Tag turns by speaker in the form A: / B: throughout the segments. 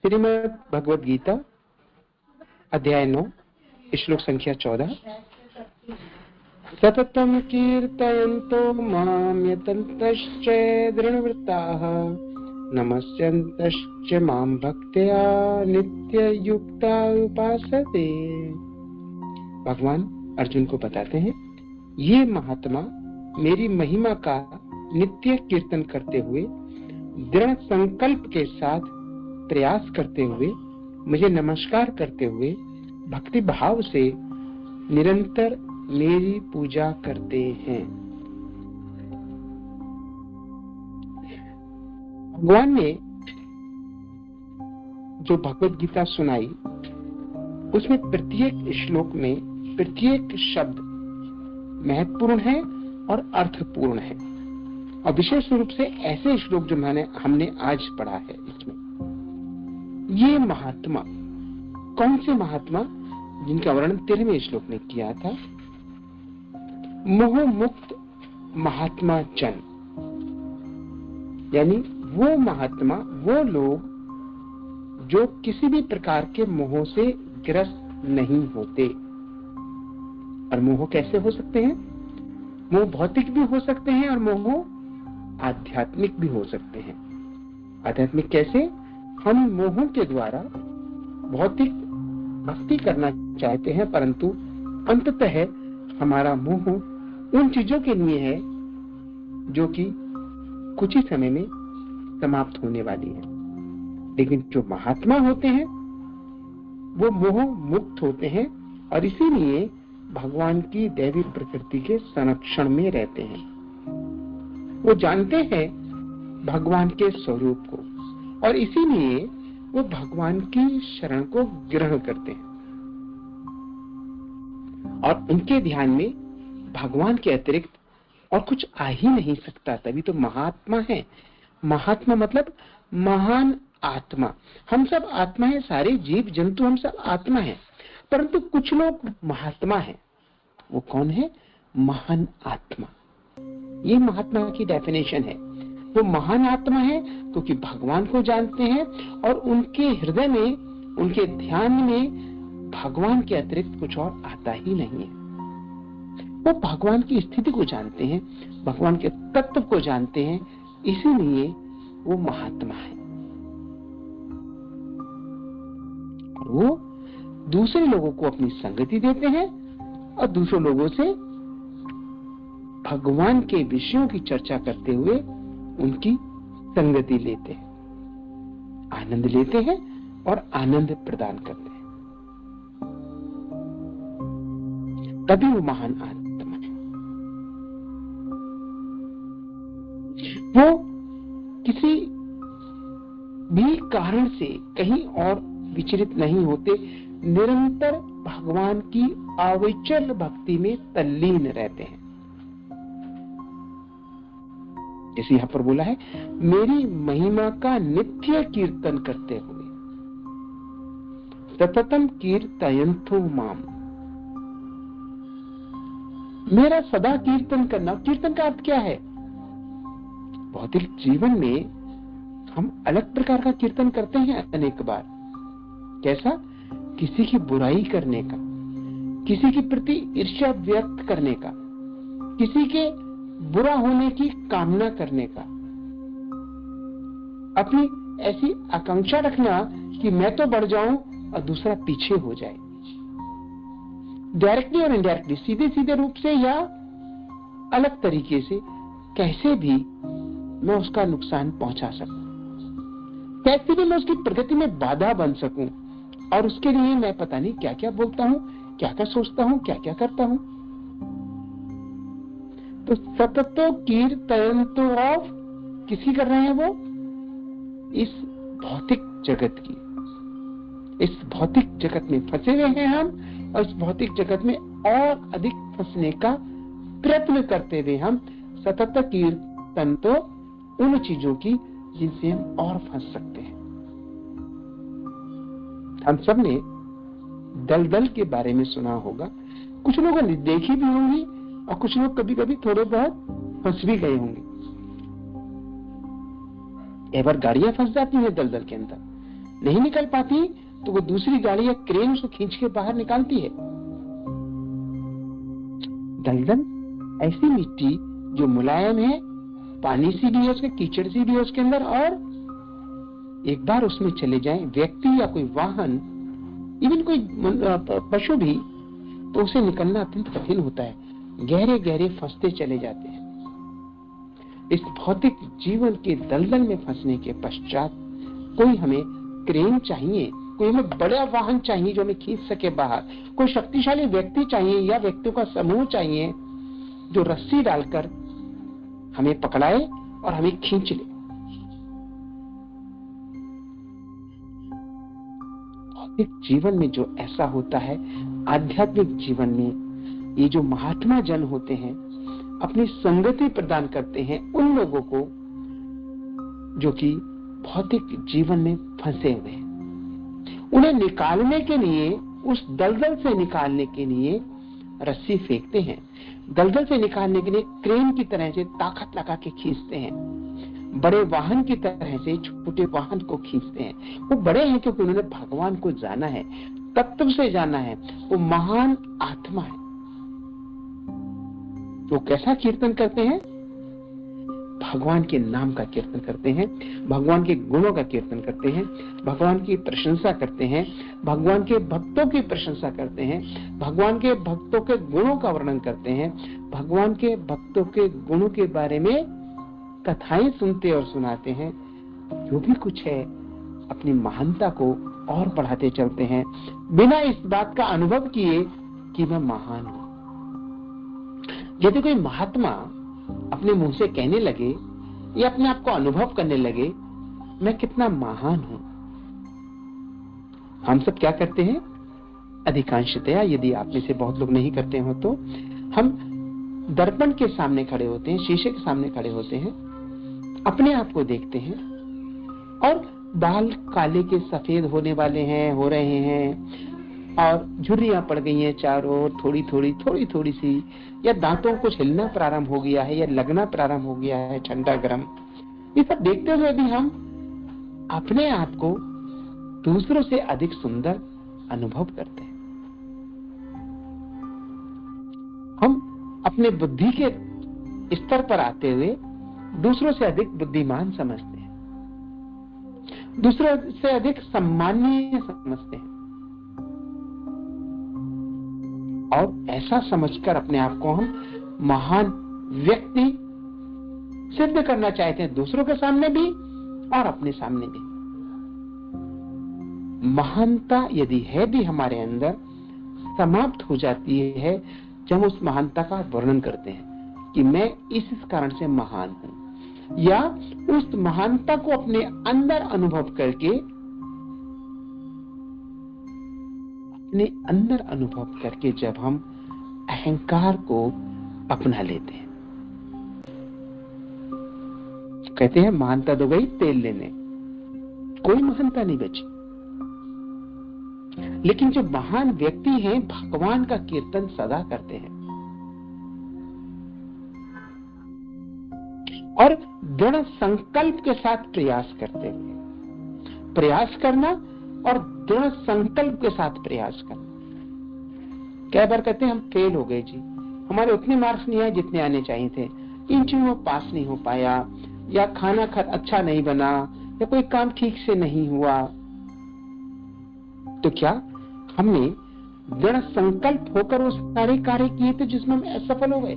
A: श्रीमद् भगवद गीता अध्याय 9 श्लोक संख्या 14। सततं कीर्तयन्तो मां यतन्तश्च दृढवृत्ताः नमस्यन्तश्च मां भक्त्या नित्ययुक्ता उपासते। भगवान अर्जुन को बताते हैं, ये महात्मा मेरी महिमा का नित्य कीर्तन करते हुए दृढ़ संकल्प के साथ प्रयास करते हुए मुझे नमस्कार करते हुए भक्ति भाव से निरंतर मेरी पूजा करते हैं। भगवान ने जो भगवद गीता सुनाई उसमें प्रत्येक श्लोक में प्रत्येक शब्द महत्वपूर्ण है और अर्थपूर्ण है, और विशेष रूप से ऐसे श्लोक जो हमने आज पढ़ा है इसमें ये महात्मा, कौन से महात्मा जिनका वर्णन 13वें श्लोक में किया था, मोह मुक्त महात्मा जन, यानी वो महात्मा, वो लोग जो किसी भी प्रकार के मोह से ग्रस्त नहीं होते। और मोह कैसे हो सकते हैं? मोह भौतिक भी हो सकते हैं और मोह आध्यात्मिक भी हो सकते हैं। आध्यात्मिक कैसे? हम मोहों के द्वारा भौतिक भक्ति करना चाहते हैं, परंतु अंततः हमारा मोह उन चीजों के लिए है जो कि कुछ ही समय में समाप्त होने वाली है। लेकिन जो महात्मा होते हैं वो मोह मुक्त होते हैं और इसीलिए भगवान की दैवी प्रकृति के संरक्षण में रहते हैं। वो जानते हैं भगवान के स्वरूप को और इसीलिए वो भगवान की शरण को ग्रहण करते हैं और उनके ध्यान में भगवान के अतिरिक्त और कुछ आ ही नहीं सकता। तभी तो महात्मा है। महात्मा मतलब महान आत्मा। हम सब आत्मा है, सारे जीव जंतु हम सब आत्मा है, परंतु कुछ लोग महात्मा है। वो कौन है? महान आत्मा। ये महात्मा की डेफिनेशन है। वो महान आत्मा है क्योंकि भगवान को जानते हैं और उनके हृदय में, उनके ध्यान में भगवान के अतिरिक्त कुछ और आता ही नहीं है। वो भगवान की स्थिति को जानते हैं, भगवान के तत्व को जानते हैं, इसीलिए वो महात्मा है। और वो दूसरे लोगों को अपनी संगति देते हैं और दूसरे लोगों से भगवान के विषयों की चर्चा करते हुए उनकी संगति लेते हैं, आनंद लेते हैं और आनंद प्रदान करते हैं। तभी वो महान आत्मा है। वो किसी भी कारण से कहीं और विचलित नहीं होते, निरंतर भगवान की अविचल भक्ति में तल्लीन रहते हैं। जैसे यहां पर बोला है, मेरी महिमा का नित्य कीर्तन करते हुए, सततम कीर्तयन्तो माम, मेरा सदा कीर्तन करना। कीर्तन का अर्थ क्या है? भौतिक जीवन में हम अलग प्रकार का कीर्तन करते हैं अनेक बार। कैसा? किसी की बुराई करने का, किसी के प्रति ईर्ष्या व्यक्त करने का, किसी के बुरा होने की कामना करने का, अपनी ऐसी आकांक्षा रखना कि मैं तो बढ़ जाऊं और दूसरा पीछे हो जाए। डायरेक्टली और इनडायरेक्टली, सीधे सीधे रूप से या अलग तरीके से, कैसे भी मैं उसका नुकसान पहुंचा सकूं, कैसे भी मैं उसकी प्रगति में बाधा बन सकूं, और उसके लिए मैं पता नहीं क्या क्या बोलता हूं, क्या क्या सोचता हूं, क्या क्या करता हूं। तो सततो कीर्तयन्तो ऑफ किसकी कर रहे हैं? वो इस भौतिक जगत की। इस भौतिक जगत में फंसे हुए हैं हम, और इस भौतिक जगत में और अधिक फंसने का प्रयत्न करते हुए हम सतत कीर्तन तो उन चीजों की जिनसे हम और फंस सकते हैं। हम सब ने दलदल के बारे में सुना होगा, कुछ लोगों ने देखी भी होंगी और कुछ लोग कभी कभी थोड़े बहुत फंस भी गए होंगे। एक बार गाड़ियां फंस जाती हैं दलदल के अंदर, नहीं निकल पाती तो वो दूसरी गाड़ी या क्रेन उसको खींच के बाहर निकालती है। दलदल ऐसी मिट्टी जो मुलायम है, पानी सी भी है उसके, कीचड़ सी भी है उसके अंदर, और एक बार उसमें चले जाए व्यक्ति या कोई वाहन, इवन कोई पशु भी, तो उसे निकलना अत्यंत कठिन होता है, गहरे गहरे फंसते चले जाते हैं। इस भौतिक जीवन के दलदल में फंसने के पश्चात कोई हमें क्रेन चाहिए, कोई हमें बड़ा वाहन चाहिए जो हमें खींच सके बाहर, कोई शक्तिशाली व्यक्ति चाहिए या व्यक्तियों का समूह चाहिए जो रस्सी डालकर हमें पकड़ाए और हमें खींच ले। भौतिक जीवन में जो ऐसा होता है, आध्यात्मिक जीवन में ये जो महात्मा जन होते हैं अपनी संगति प्रदान करते हैं उन लोगों को जो कि भौतिक जीवन में फंसे हुए हैं। उन्हें निकालने के लिए, उस दलदल से निकालने के लिए रस्सी फेंकते हैं, दलदल से निकालने के लिए क्रेन की तरह से ताकत लगा के खींचते हैं, बड़े वाहन की तरह से छोटे वाहन को खींचते हैं। वो बड़े हैं क्योंकि उन्होंने भगवान को जाना है, तत्व से जाना है, वो महान आत्मा है। वो कैसा कीर्तन करते हैं? भगवान के नाम का कीर्तन करते हैं, भगवान के गुणों का कीर्तन करते हैं, भगवान की प्रशंसा करते हैं, भगवान के भक्तों की प्रशंसा करते हैं, भगवान के भक्तों के गुणों का वर्णन करते हैं, भगवान के भक्तों के गुणों के बारे में कथाएं सुनते और सुनाते हैं। जो भी कुछ है अपनी महानता को और बढ़ाते चलते हैं बिना इस बात का अनुभव किए कि मैं महान हूं। यदि कोई महात्मा अपने मुंह से कहने लगे या अपने आप को अनुभव करने लगे मैं कितना महान हूं, हम सब क्या करते हैं? अधिकांशतया, यदि आप में से बहुत लोग नहीं करते हो तो हम दर्पण के सामने खड़े होते हैं, शीशे के सामने खड़े होते हैं, अपने आप को देखते हैं और बाल काले के सफेद होने वाले हैं, हो रहे हैं, और झुर्रियां पड़ गई हैं चारों ओर, थोड़ी थोड़ी सी, या दांतों को हिलना प्रारंभ हो गया है या लगना प्रारंभ हो गया है, ठंडा गर्म। ये सब देखते हुए भी हम अपने आप को दूसरों से अधिक सुंदर अनुभव करते हैं। हम अपने बुद्धि के स्तर पर आते हुए दूसरों से अधिक बुद्धिमान समझते हैं, दूसरों से अधिक सम्माननीय समझते हैं, और ऐसा समझकर अपने आप को हम महान व्यक्ति सिद्ध करना चाहते हैं, दूसरों के सामने भी और अपने सामने भी। महानता यदि है भी हमारे अंदर, समाप्त हो जाती है जब उस महानता का वर्णन करते हैं कि मैं इस कारण से महान हूं, या उस महानता को अपने अंदर अनुभव करके, अपने अंदर अनुभव करके जब हम अहंकार को अपना लेते हैं। कहते हैं महानता तो गई तेल लेने, कोई महानता नहीं बची। लेकिन जो महान व्यक्ति हैं भगवान का कीर्तन सदा करते हैं और दृढ़ संकल्प के साथ प्रयास करते हैं। प्रयास करना और दृढ़ संकल्प के साथ प्रयास करना। कई बार कहते हैं हम फेल हो गए जी, हमारे उतने मार्क्स नहीं आए जितने आने चाहिए थे, इन चीजों में पास नहीं हो पाया, या खाना अच्छा नहीं बना, या कोई काम ठीक से नहीं हुआ। तो क्या हमने दृढ़ संकल्प होकर वो सारे कार्य किए थे जिसमें हम असफल हो गए?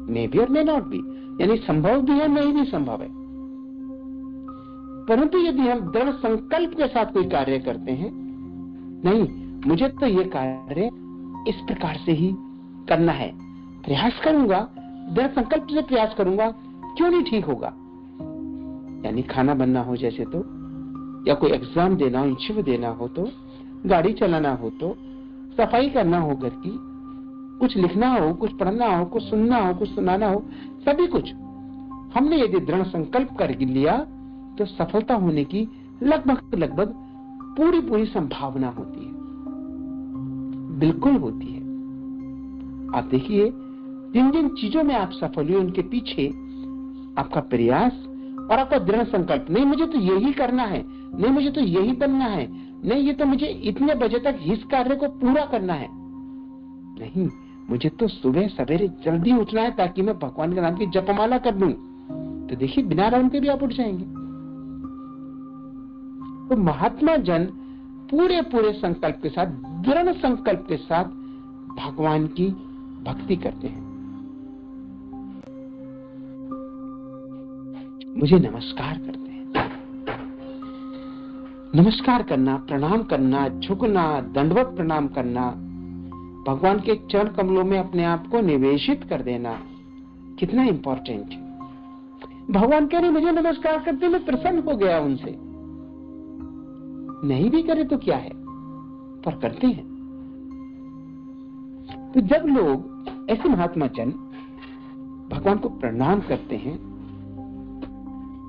A: मे बी और मे नॉट बी, यानी संभव भी है, नहीं भी संभव है। परंतु यदि हम दृढ़ संकल्प के साथ कोई कार्य करते हैं, नहीं मुझे तो ये कार्य इस प्रकार से ही करना है, प्रयास करूंगा, दृढ़ संकल्प से प्रयास करूंगा, क्यों नहीं ठीक होगा? यानी खाना बनना हो जैसे तो, या कोई एग्जाम देना हो, इंटरव्यू देना हो तो, गाड़ी चलाना हो तो, सफाई करना हो घर की, कुछ लिखना हो, कुछ पढ़ना हो, कुछ सुनना हो, कुछ सुनाना हो, सभी कुछ हमने यदि दृढ़ संकल्प कर लिया तो सफलता होने की लगभग पूरी संभावना होती है, बिल्कुल होती है। आप देखिए जिन जिन चीजों में आप सफल हुए उनके पीछे आपका प्रयास और आपका दृढ़ संकल्प, नहीं मुझे तो यही करना है, नहीं मुझे तो यही बनना है, नहीं ये तो मुझे इतने बजे तक इस कार्य को पूरा करना है, नहीं मुझे तो सुबह सवेरे जल्दी उठना है ताकि मैं भगवान के नाम की जपमाला कर लूं, तो देखिए बिना अलार्म के भी आप उठ जाएंगे। तो महात्मा जन पूरे संकल्प के साथ, दृढ़ संकल्प के साथ भगवान की भक्ति करते हैं। मुझे नमस्कार करते हैं। नमस्कार करना, प्रणाम करना, झुकना, दंडवत प्रणाम करना, भगवान के चरण कमलों में अपने आप को निवेशित कर देना कितना इंपॉर्टेंट है। भगवान कह रहे मुझे नमस्कार करते मैं प्रसन्न हो गया उनसे, नहीं भी करे तो क्या है, पर करते हैं। तो जब लोग ऐसे महात्मा जन भगवान को प्रणाम करते हैं,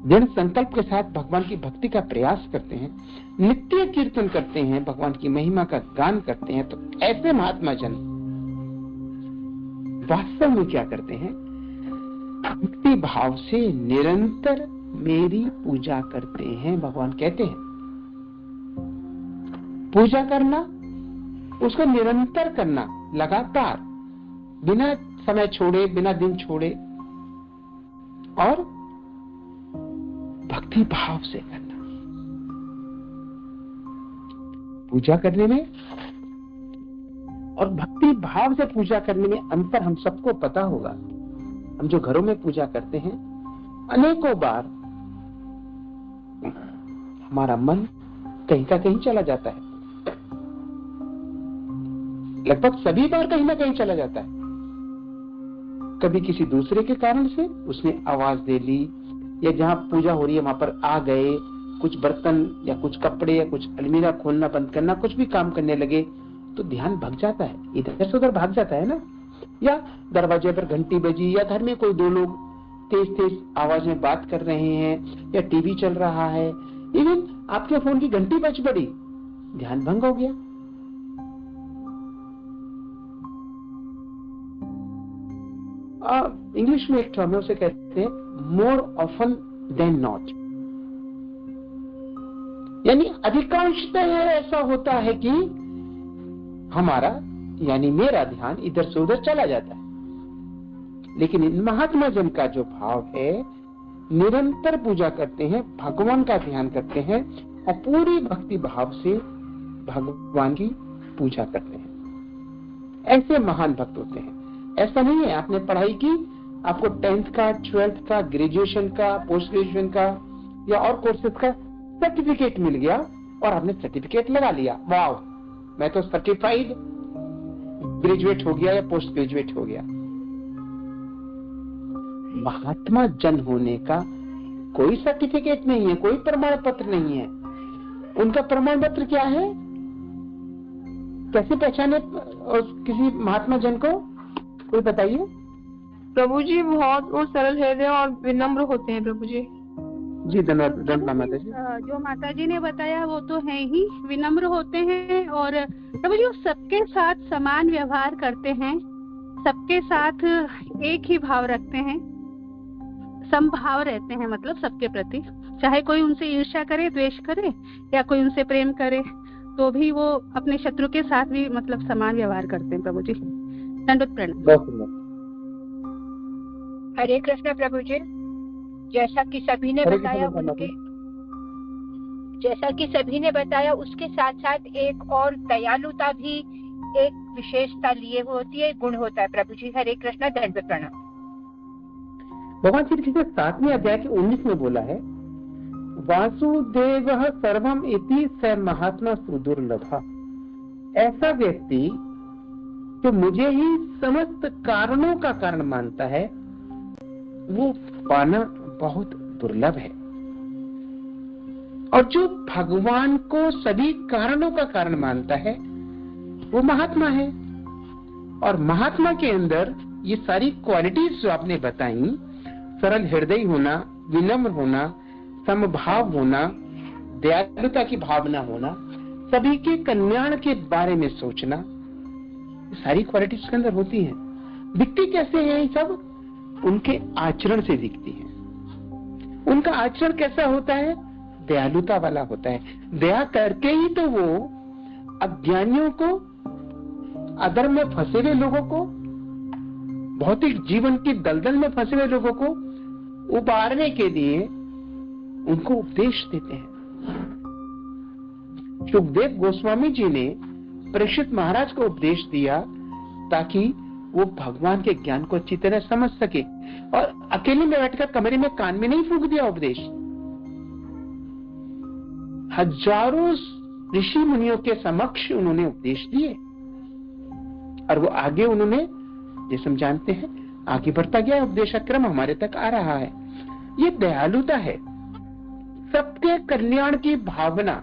A: दृढ़ संकल्प के साथ भगवान की भक्ति का प्रयास करते हैं, नित्य कीर्तन करते हैं, भगवान की महिमा का गान करते हैं, तो ऐसे महात्मा जन वास्तव में क्या करते हैं, भक्ति भाव से निरंतर मेरी पूजा करते हैं। भगवान कहते हैं पूजा करना, उसको निरंतर करना, लगातार, बिना समय छोड़े, बिना दिन छोड़े, और भक्ति भाव से करना। पूजा करने में और भक्ति भाव से पूजा करने में अंतर हम सबको पता होगा। हम जो घरों में पूजा करते हैं, अनेकों बार हमारा मन कहीं का कहीं चला जाता है, लगभग सभी बार कहीं ना कहीं चला जाता है। कभी किसी दूसरे के कारण से उसने आवाज दे ली, या जहां पूजा हो रही है वहां पर आ गए, कुछ बर्तन या कुछ कपड़े या कुछ अलमीरा खोलना बंद करना, कुछ भी काम करने लगे तो ध्यान भग जाता है, इधर से उधर भाग जाता है ना। या दरवाजे पर घंटी बजी, या घर में कोई दो लोग तेज आवाज में बात कर रहे हैं, या टीवी चल रहा है, इवन आपके फोन की घंटी बज पड़ी, ध्यान भंग हो गया। इंग्लिश में एक टर्म है, उसे कहते हैं मोर ऑफन देन नॉट, यानी अधिकांशतः ऐसा होता है कि हमारा यानी मेरा ध्यान इधर से उधर चला जाता है। लेकिन इन महात्मा जन का जो भाव है, निरंतर पूजा करते हैं, भगवान का ध्यान करते हैं और पूरी भक्ति भाव से भगवान की पूजा करते हैं। ऐसे महान भक्त होते हैं। ऐसा नहीं है आपने पढ़ाई की, आपको 10th का, 12th का, ग्रेजुएशन का, पोस्ट ग्रेजुएशन का या और कोर्सेज का सर्टिफिकेट मिल गया और आपने सर्टिफिकेट लगा लिया, वाव मैं तो सर्टिफाइड ग्रेजुएट हो गया या पोस्ट ग्रेजुएट हो गया। महात्मा जन होने का कोई सर्टिफिकेट नहीं है, कोई प्रमाण पत्र नहीं है। उनका प्रमाण पत्र क्या है, कैसे पहचाने किसी महात्मा जन को, कोई बताइए।
B: प्रभु जी बहुत वो सरल हृदय और विनम्र होते हैं प्रभु जी।
A: जी धन्यवाद माता जी।
C: जो माता जी ने बताया वो तो है ही, विनम्र होते हैं और प्रभु जी सबके साथ समान व्यवहार करते हैं, सबके साथ एक ही भाव रखते हैं, समभाव रहते हैं, मतलब सबके प्रति, चाहे कोई उनसे ईर्ष्या करे, द्वेष करे या कोई उनसे प्रेम करे, तो भी वो अपने शत्रु के साथ भी मतलब समान व्यवहार करते हैं प्रभु जी। दंडवत प्रणाम।
D: हरे कृष्ण प्रभु जी। जैसा कि सभी ने बताया उसके साथ साथ एक और दयालुता भी एक विशेषता लिए होती है, गुण होता है प्रभु जी। हरे कृष्ण, दंडवत प्रणाम।
A: भगवान श्री कृष्ण 7वें अध्याय के 19 में बोला है, वासुदेवः सर्वम इति स महात्मा सुदुर्लभः। ऐसा व्यक्ति जो मुझे ही समस्त कारणों का कारण मानता है, वो पाना बहुत दुर्लभ है। और जो भगवान को सभी कारणों का कारण मानता है, वो महात्मा है। और महात्मा के अंदर ये सारी क्वालिटीज जो आपने बताई, सरल हृदय होना, विनम्र होना, समभाव होना, दयालुता की भावना होना, सभी के कल्याण के बारे में सोचना, सारी क्वालिटीज के अंदर होती हैं। दिखती कैसे है ये सब? उनके आचरण से दिखती है। उनका आचरण कैसा होता है? दयालुता वाला होता है। दया करके ही तो वो अज्ञानियों को, अधर्म में फंसे हुए लोगों को, भौतिक जीवन की दलदल में फंसे हुए लोगों को उबारने के लिए उनको उपदेश देते हैं। सुखदेव गोस्वामी जी ने परीक्षित महाराज को उपदेश दिया ताकि वो भगवान के ज्ञान को अच्छी तरह समझ सके, और अकेले में बैठकर कमरे में कान में नहीं फूंक दिया उपदेश। हजारों ऋषि मुनियों के समक्ष उन्होंने उपदेश दिए, और वो आगे उन्होंने, जैसे हम जानते हैं, आगे बढ़ता गया, उपदेश का क्रम हमारे तक आ रहा है। ये दयालुता है, सबके कल्याण की भावना,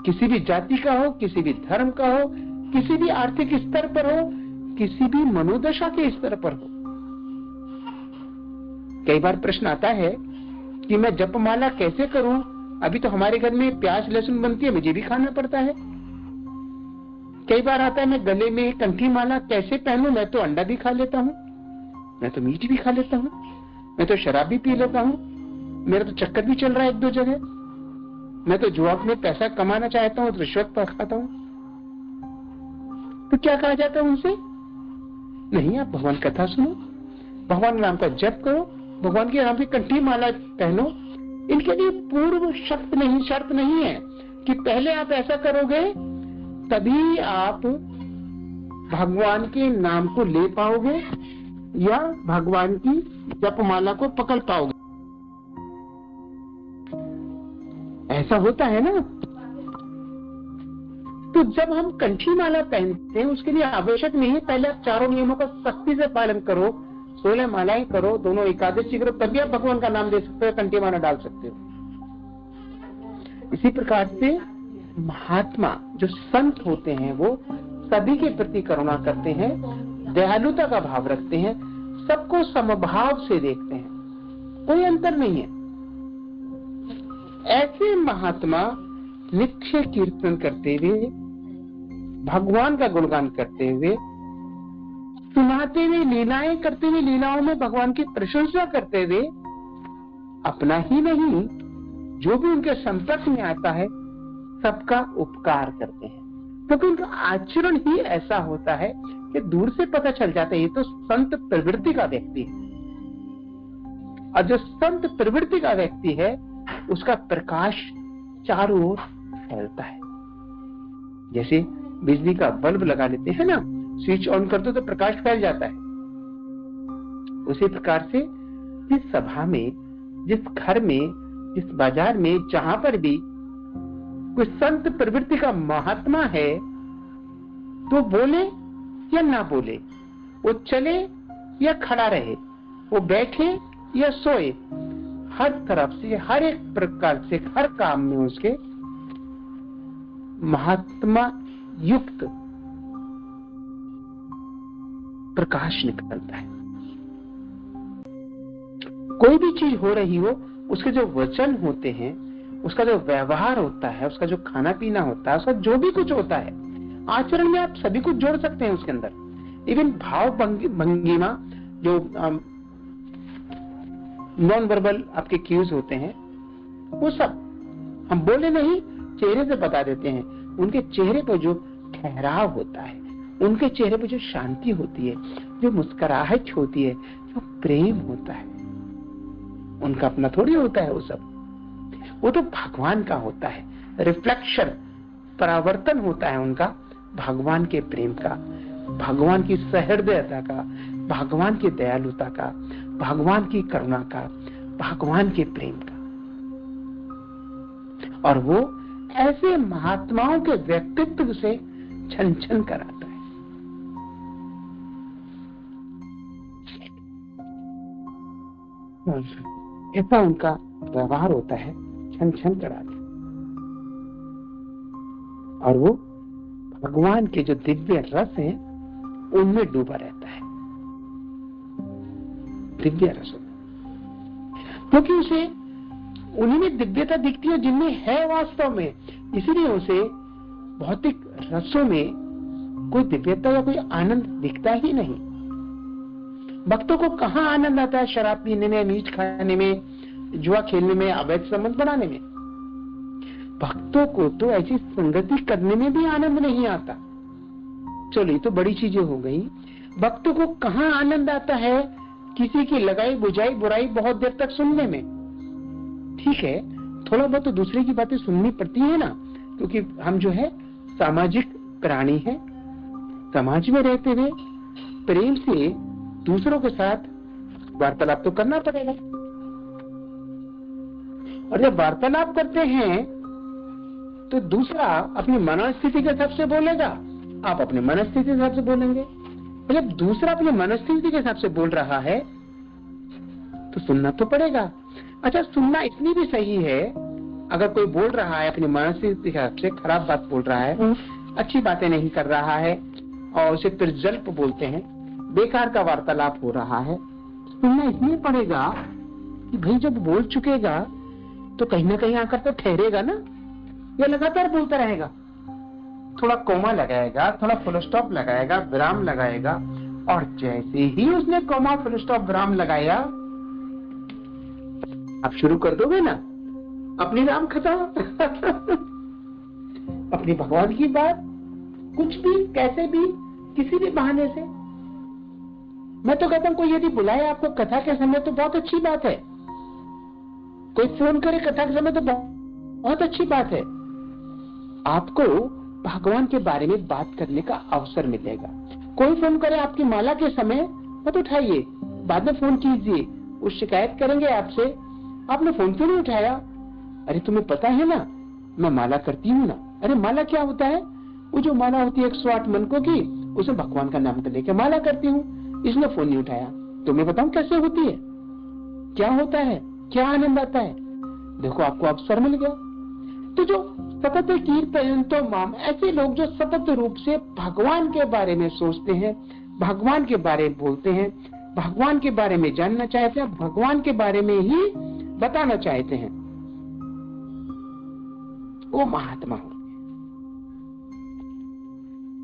A: किसी भी जाति का हो, किसी भी धर्म का हो, किसी भी आर्थिक स्तर पर हो, किसी भी मनोदशा के स्तर पर हो। कई बार प्रश्न आता है कि मैं जपमाला कैसे करूं? अभी तो हमारे घर में प्याज लहसुन बनती है, मुझे भी खाना पड़ता है। कई बार आता है मैं गले में कंठी माला कैसे पहनूं? मैं तो अंडा भी खा लेता हूं, मैं तो मीट भी खा लेता हूं, मैं तो शराब भी पी लेता हूं, मेरा तो चक्कर भी चल रहा है एक दो जगह, मैं तो जुआ में पैसा कमाना चाहता हूं तो रिश्वत पर खाता हूं। तो क्या कहा जाता है उनसे? नहीं, आप भगवान कथा सुनो, भगवान नाम का जप करो, भगवान के नाम की कंठी माला पहनो। इनके लिए पूर्व शर्त नहीं है कि पहले आप ऐसा करोगे तभी आप भगवान के नाम को ले पाओगे या भगवान की जपमाला को पकड़ पाओगे। ऐसा होता है ना? तो जब हम कंठी माला पहनते हैं उसके लिए आवश्यक नहीं है पहले आप चारों नियमों का सख्ती से पालन करो, 16 मालाएं करो, दोनों एकादशी करो, तभी आप भगवान का नाम दे सकते हो, कंठी माला डाल सकते हो। इसी प्रकार से महात्मा जो संत होते हैं वो सभी के प्रति करुणा करते हैं, दयालुता का भाव रखते हैं, सबको समभाव से देखते हैं, कोई अंतर नहीं है। ऐसे महात्मा नित्य कीर्तन करते हुए, भगवान का गुणगान करते हुए, सुनाते हुए, लीलाएं करते हुए, लीलाओं में भगवान की प्रशंसा करते हुए, अपना ही नहीं जो भी उनके संपर्क में आता है सबका उपकार करते हैं, क्योंकि उनका आचरण ही ऐसा होता है कि दूर से पता चल जाता है ये तो संत प्रवृत्ति का व्यक्ति है। और जो संत प्रवृत्ति का व्यक्ति है उसका प्रकाश चारों ओर फैलता है। जैसे बिजली का बल्ब लगा लेते हैं ना, स्विच ऑन कर दो तो प्रकाश फैल जाता है। उसी प्रकार से जिस सभा में, जिस घर में, जिस बाजार में, जहां पर भी कोई संत प्रवृत्ति का महात्मा है तो बोले या ना बोले, वो चले या खड़ा रहे, वो बैठे या सोए, हर तरफ से, हर एक प्रकार से, हर काम में उसके महात्मा युक्त प्रकाश निकलता है। कोई भी चीज हो रही हो, उसके जो वचन होते हैं, उसका जो व्यवहार होता है, उसका जो खाना पीना होता है, उसका जो भी कुछ होता है, आचरण में आप सभी कुछ जोड़ सकते हैं उसके अंदर। इवन भाव भंगिमा जो नॉन वर्बल आपके क्यूज होते हैं, वो सब हम बोले नहीं, चेहरे से बता देते हैं। उनके चेहरे पर जो ठहराव होता है, उनके चेहरे पर जो शांति होती है, जो मुस्कुराहट होती है, जो प्रेम होता है, उनका अपना थोड़ी होता है वो सब, वो तो भगवान का होता है। रिफ्लेक्शन, परावर्तन होता है उनका भगवान के प्रेम का, भगवान की सहृदयता का, भगवान की दयालुता का, भगवान की करुणा का, भगवान के प्रेम का। और वो ऐसे महात्माओं के व्यक्तित्व से छन छन कराता है। ऐसा उनका व्यवहार होता है, छन छन कराता है। और वो भगवान के जो दिव्य रस हैं उनमें डूबा रहता है, दिव्य रसों में, क्योंकि उसे उन्हीं में दिव्यता दिखती है जिनमें है वास्तव में। इसीलिए उसे भौतिक रसों में कोई दिव्यता या कोई आनंद दिखता ही नहीं। भक्तों को कहाँ आनंद आता है? शराब पीने में, मीठ खाने में, जुआ खेलने में, अवैध संबंध बनाने में। भक्तों को तो ऐसी संगति करने में भी आनंद नहीं आता। चलो ये तो बड़ी चीजें हो गई। भक्तों को कहाँ आनंद आता है? किसी की लगाई बुझाई बुराई बहुत देर तक सुनने में। ठीक है, थोड़ा बहुत तो दूसरे की बातें सुननी पड़ती है ना, क्योंकि हम जो है सामाजिक प्राणी हैं। समाज में रहते हुए प्रेम से दूसरों के साथ वार्तालाप तो करना पड़ेगा। और जब वार्तालाप करते हैं तो दूसरा अपनी मनोस्थिति के हिसाब से बोलेगा, आप अपने मनोस्थिति के हिसाब से बोलेंगे। जब दूसरा अपनी मनोस्थिति के हिसाब से बोल रहा है तो सुनना तो पड़ेगा। अच्छा, सुनना इसलिए भी सही है, अगर कोई बोल रहा है अपनी मनोस्थिति के हिसाब से, खराब बात बोल रहा है, अच्छी बातें नहीं कर रहा है और उसे तिर्जल्प बोलते हैं, बेकार का वार्तालाप हो रहा है, सुनना इसलिए पड़ेगा कि भाई जब बोल चुकेगा तो कहीं ना कहीं आकर तो ठहरेगा ना, या लगातार बोलता रहेगा। थोड़ा कोमा लगाएगा, थोड़ा फुल स्टॉप लगाएगा, विराम लगाएगा, और जैसे ही उसने कोमा फुल स्टॉप विराम लगाया, आप शुरू कर दोगे ना अपनी राम कथा अपनी भगवान की बात, कुछ भी, कैसे भी, किसी भी बहाने से। मैं तो कहता हूं कोई यदि बुलाए आपको कथा के समय तो बहुत अच्छी बात है, कोई फोन करे कथा के समय तो बहुत अच्छी बात है। आपको भगवान के बारे में बात करने का अवसर मिलेगा। कोई फोन करे आपकी माला के समय, मत उठाइए, बाद में फोन कीजिए। वो शिकायत करेंगे आपसे, आपने फोन क्यों नहीं उठाया? अरे तुम्हें पता है ना मैं माला करती हूँ ना। अरे माला क्या होता है? वो जो माला होती है 108 मनकों की, उसे भगवान का नाम लेके माला करती हूँ, इसने फोन नहीं उठाया। तुम्हें बताऊं कैसे होती है, क्या होता है, क्या आनंद आता है। देखो आपको अवसर मिल गया। तो जो सतत कीर्तयन्तो माम, ऐसे लोग जो सतत रूप से भगवान के बारे में सोचते हैं, भगवान के बारे में बोलते हैं, भगवान के बारे में जानना चाहते हैं, भगवान के बारे में ही बताना चाहते हैं, वो महात्मा हो।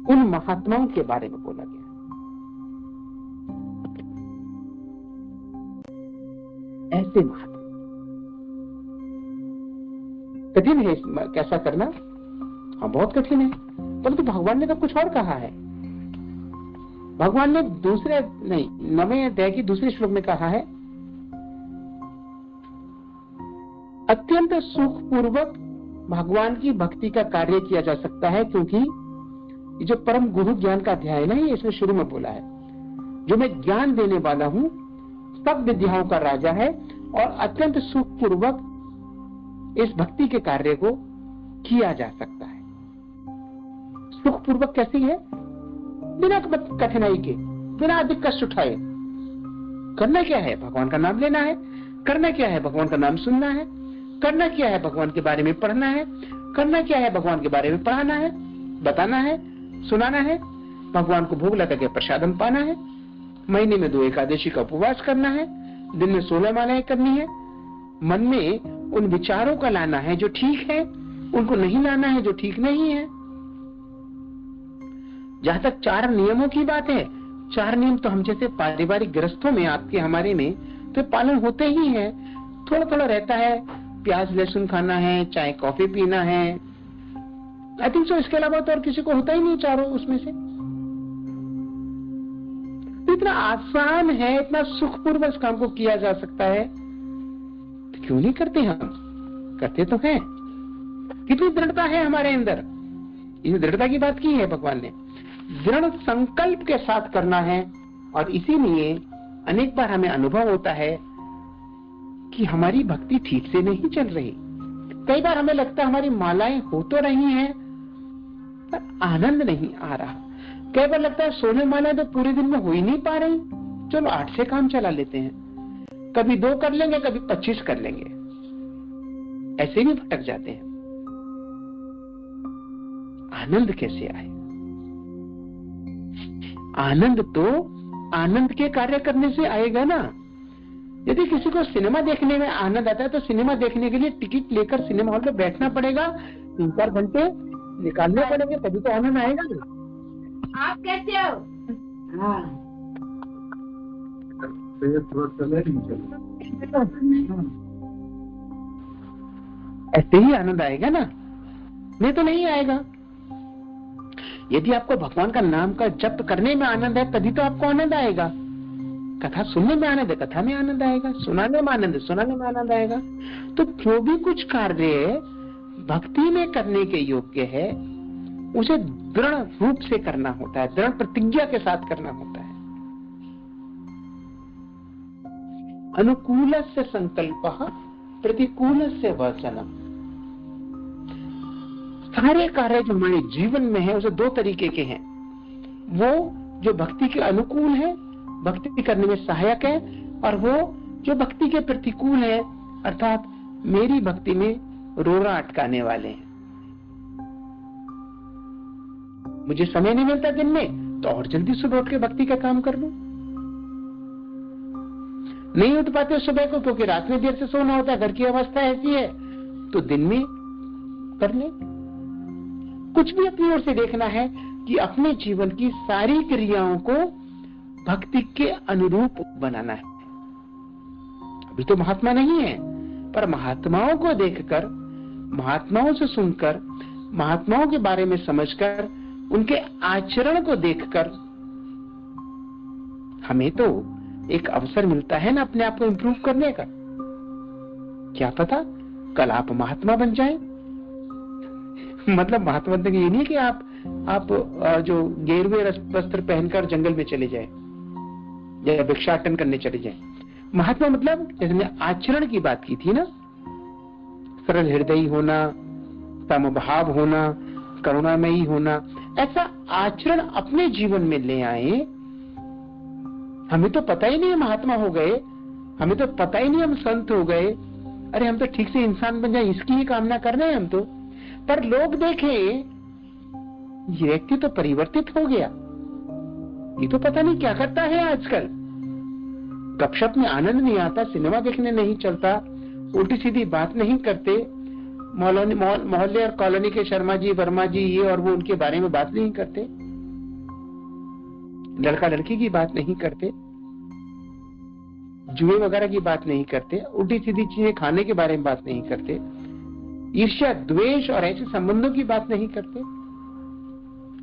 A: उन महात्माओं के बारे में बोला गया। ऐसे महात्मा कठिन है कैसा करना, हाँ बहुत कठिन है, परंतु भगवान ने तो कुछ और कहा है। भगवान ने दूसरे नहीं 9वें अध्याय की दूसरे श्लोक में कहा है, अत्यंत सुखपूर्वक भगवान की भक्ति का कार्य किया जा सकता है, क्योंकि ये जो परम गुरु ज्ञान का अध्याय है ना, ये इसमें शुरू में बोला है, जो मैं ज्ञान देने वाला हूं, सब विद्याओं का राजा है, और अत्यंत सुखपूर्वक इस भक्ति के कार्य को किया जा सकता है। सुखपूर्वक कैसे है? बिना कठिनाई के, बिना अधिक कष्ट उठाए। करना क्या है? भगवान का नाम लेना है। करना क्या है? भगवान का नाम सुनना है। करना क्या है? भगवान के बारे में पढ़ना है। करना क्या है? भगवान के बारे में पढ़ाना है, बताना है, सुनाना है। भगवान को भोग लगा के प्रसादम पाना है। महीने में 2 एकादशी का उपवास करना है। दिन में 16 मालाएं करनी है। मन में उन विचारों का लाना है जो ठीक है, उनको नहीं लाना है जो ठीक नहीं है। जहां तक 4 नियमों की बात है, 4 नियम तो हम जैसे पारिवारिक गृहस्थों में, आपके हमारे में तो पालन होते ही है। थोड़ा थोड़ा रहता है, प्याज लहसुन खाना है, चाय कॉफी पीना है, आई थिंक सो। इसके अलावा तो और किसी को होता ही नहीं चारों उसमें से। तो इतना आसान है, इतना सुखपूर्वक इस काम को किया जा सकता है, तो क्यों नहीं करते हम? करते तो हैं। कितनी दृढ़ता है हमारे अंदर। इस दृढ़ता की बात की है भगवान ने, दृढ़ संकल्प के साथ करना है। और इसीलिए अनेक बार हमें अनुभव होता है कि हमारी भक्ति ठीक से नहीं चल रही। कई बार हमें लगता है हमारी मालाएं हो तो रही हैं पर आनंद नहीं आ रहा। कई बार लगता है 16 मालाएं तो पूरे दिन में हो ही नहीं पा रही, चलो 8 से काम चला लेते हैं। कभी 2 कर लेंगे, कभी 25 कर लेंगे, ऐसे भी भटक जाते हैं। आनंद कैसे आए? आनंद तो आनंद के कार्य करने से आएगा ना। यदि किसी को सिनेमा देखने में आनंद आता है तो सिनेमा देखने के लिए टिकट लेकर सिनेमा हॉल में बैठना पड़ेगा, 3-4 घंटे निकालने पड़ेंगे, तभी तो आनंद आएगा ना।
D: आप कैसे हो?
A: ऐसे ही आनंद आएगा ना, नहीं तो नहीं आएगा। यदि आपको भगवान का नाम का जप करने में आनंद है तभी तो आपको आनंद आएगा। कथा सुनने में आनंद है, कथा में आनंद आएगा। सुनाने में आनंद है, सुनाने में आनंद आएगा। तो जो भी कुछ कार्य भक्ति में करने के योग्य है उसे दृढ़ रूप से करना होता है, दृढ़ प्रतिज्ञा के साथ करना होता है। अनुकूलस्य संकल्पः प्रतिकूलस्य वचनम्। सारे कार्य जो हमारे जीवन में है उसे दो तरीके के हैं। वो जो भक्ति के अनुकूल है, भक्ति करने में सहायक है, और वो जो भक्ति के प्रतिकूल है, अर्थात मेरी भक्ति में रोड़ा अटकाने वाले हैं। मुझे समय नहीं मिलता दिन में तो और जल्दी सुबह उठ के भक्ति का काम कर लूं। नहीं उठ पाते सुबह को क्योंकि रात में देर से सोना होता है, घर की अवस्था ऐसी है, तो दिन में कर ले। कुछ भी अपनी ओर से देखना है कि अपने जीवन की सारी क्रियाओं को भक्ति के अनुरूप बनाना है। अभी तो महात्मा नहीं है, पर महात्माओं को देखकर, महात्माओं से सुनकर, महात्माओं के बारे में समझकर, उनके आचरण को देखकर हमें तो एक अवसर मिलता है ना अपने आप को इंप्रूव करने का। क्या पता कल आप महात्मा बन जाएं। मतलब महात्मा बनने का ये नहीं कि आप जो गेरुए वस्त्र पहनकर जंगल में चले जाए या भिक्षाटन करने चले जाए। महात्मा मतलब जैसे हमने आचरण की बात की थी ना, सरल हृदयी होना, समभाव होना, करुणामयी होना, ऐसा आचरण अपने जीवन में ले आए। हमें तो पता ही नहीं महात्मा हो गए, हमें तो पता ही नहीं हम संत हो गए। अरे हम तो ठीक से इंसान बन जाए इसकी ही कामना कर रहे हैं हम तो। पर लोग देखें ये व्यक्ति तो परिवर्तित हो गया, ये तो पता नहीं क्या करता है आजकल। गपशप में आनंद नहीं आता, सिनेमा देखने नहीं चलता, उल्टी सीधी बात नहीं करते, मोहल्ले और कॉलोनी के शर्मा जी, वर्मा जी, ये और वो, उनके बारे में बात नहीं करते, लड़का लड़की की बात नहीं करते, जुए वगैरह की बात नहीं करते, उल्टी सीधी चीजें खाने के बारे में बात नहीं करते, ईर्ष्या, द्वेष और ऐसे संबंधों की बात नहीं करते।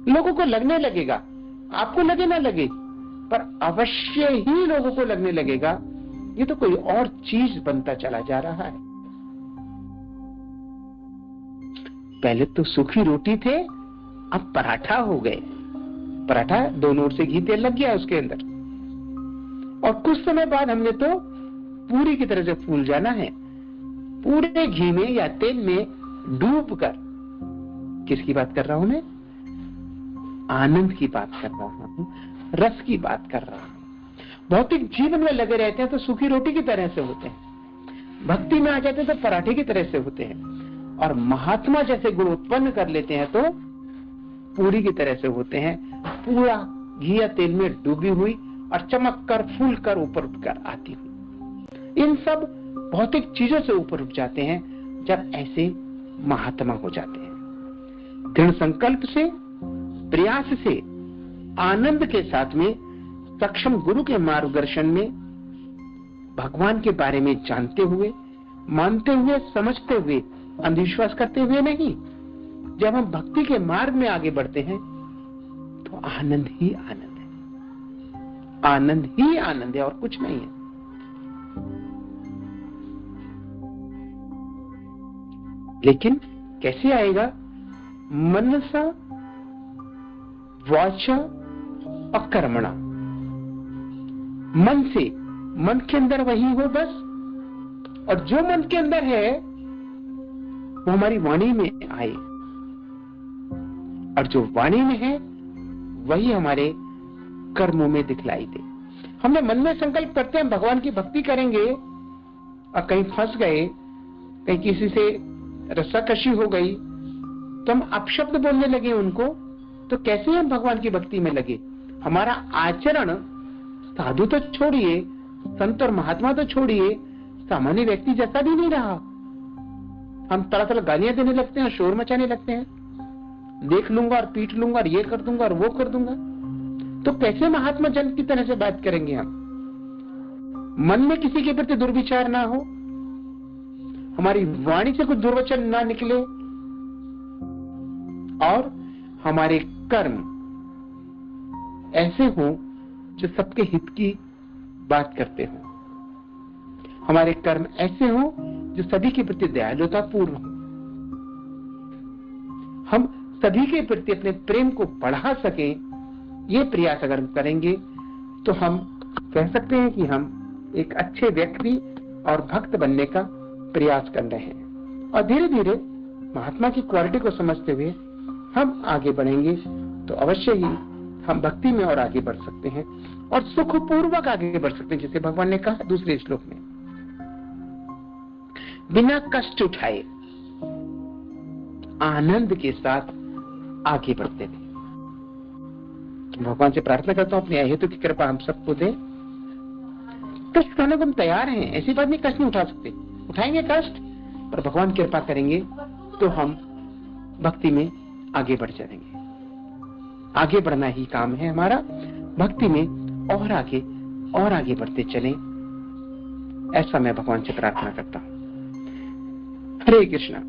A: लोगों को लगने लगेगा, आपको लगे ना लगे, पर अवश्य ही लोगों को लगने लगेगा ये तो कोई और चीज बनता चला जा रहा है। पहले तो सूखी रोटी थे, अब पराठा हो गए। पराठा दोनों ओर से घी तेल लग गया उसके अंदर, और कुछ समय बाद हमने तो पूरी की तरह से फूल जाना है, पूरे घी में या तेल में डूब कर। किसकी बात कर रहा हूं मैं? आनंद की बात कर रहा हूं, रस की बात कर रहा हूं। भौतिक जीवन में लगे रहते हैं तो सूखी रोटी की तरह से होते हैं, भक्ति में आ जाते हैं तो पराठे की तरह से होते हैं, और महात्मा जैसे गुण उत्पन्न कर लेते हैं तो पूरी की तरह से होते हैं, पूरा घी या तेल में डूबी हुई और चमक कर, फूल कर, ऊपर उठकर आती हुई। इन सब भौतिक चीजों से ऊपर उठ जाते हैं जब ऐसे महात्मा हो जाते हैं। दृढ़ संकल्प से, प्रयास से, आनंद के साथ में, सक्षम गुरु के मार्गदर्शन में, भगवान के बारे में जानते हुए, मानते हुए, समझते हुए, अंधविश्वास करते हुए नहीं। जब हम भक्ति के मार्ग में आगे बढ़ते हैं तो आनंद ही आनंद है, आनंद ही आनंद है और कुछ नहीं है। लेकिन कैसे आएगा? मनसा वाचा और कर्मणा। मन से, मन के अंदर वही हो बस, और जो मन के अंदर है वो हमारी वाणी में आए, और जो वाणी में है वही हमारे कर्मों में दिखलाई दे। हमने मन में संकल्प करते हैं भगवान की भक्ति करेंगे, और कहीं फंस गए, कहीं किसी से रस्साकशी हो गई तो हम अपशब्द बोलने लगे उनको, तो कैसे हम भगवान की भक्ति में लगे? हमारा आचरण, साधु तो छोड़िए, संत और महात्मा तो छोड़िए, सामान्य व्यक्ति जैसा भी नहीं रहा। हम तरह तरह गालियां देने लगते हैं, शोर मचाने लगते हैं, देख लूंगा और पीट लूंगा और ये कर दूंगा और वो कर दूंगा। तो कैसे महात्मा जन की तरह से बात करेंगे हम? मन में किसी के प्रति दुर्विचार ना हो, हमारी वाणी से कुछ दुर्वचन ना निकले और हमारे कर्म ऐसे हों जो सबके हित की बात करते हों। हमारे कर्म ऐसे हों जो सभी के प्रति दयालुता पूर्ण हो। हम सभी के प्रति अपने प्रेम को बढ़ा सके, ये प्रयास अगर हम करेंगे तो हम कह सकते हैं कि हम एक अच्छे व्यक्ति और भक्त बनने का प्रयास कर रहे हैं। और धीरे धीरे महात्मा की क्वालिटी को समझते हुए हम आगे बढ़ेंगे तो अवश्य ही हम भक्ति में और आगे बढ़ सकते हैं और सुखपूर्वक आगे बढ़ सकते हैं, जैसे भगवान ने कहा दूसरे श्लोक में, बिना कष्ट उठाए आनंद के साथ आगे बढ़ते थे। भगवान से प्रार्थना करता हूं अपनी अहेतु की कृपा हम सबको दे। कष्ट उठाने को हम तैयार हैं, ऐसी बात नहीं कष्ट नहीं उठा सकते, उठाएंगे कष्ट, पर भगवान कृपा करेंगे तो हम भक्ति में आगे बढ़ जाएंगे। आगे बढ़ना ही काम है हमारा, भक्ति में और आगे बढ़ते चलें, ऐसा मैं भगवान से प्रार्थना करता हूं। हरे कृष्णा।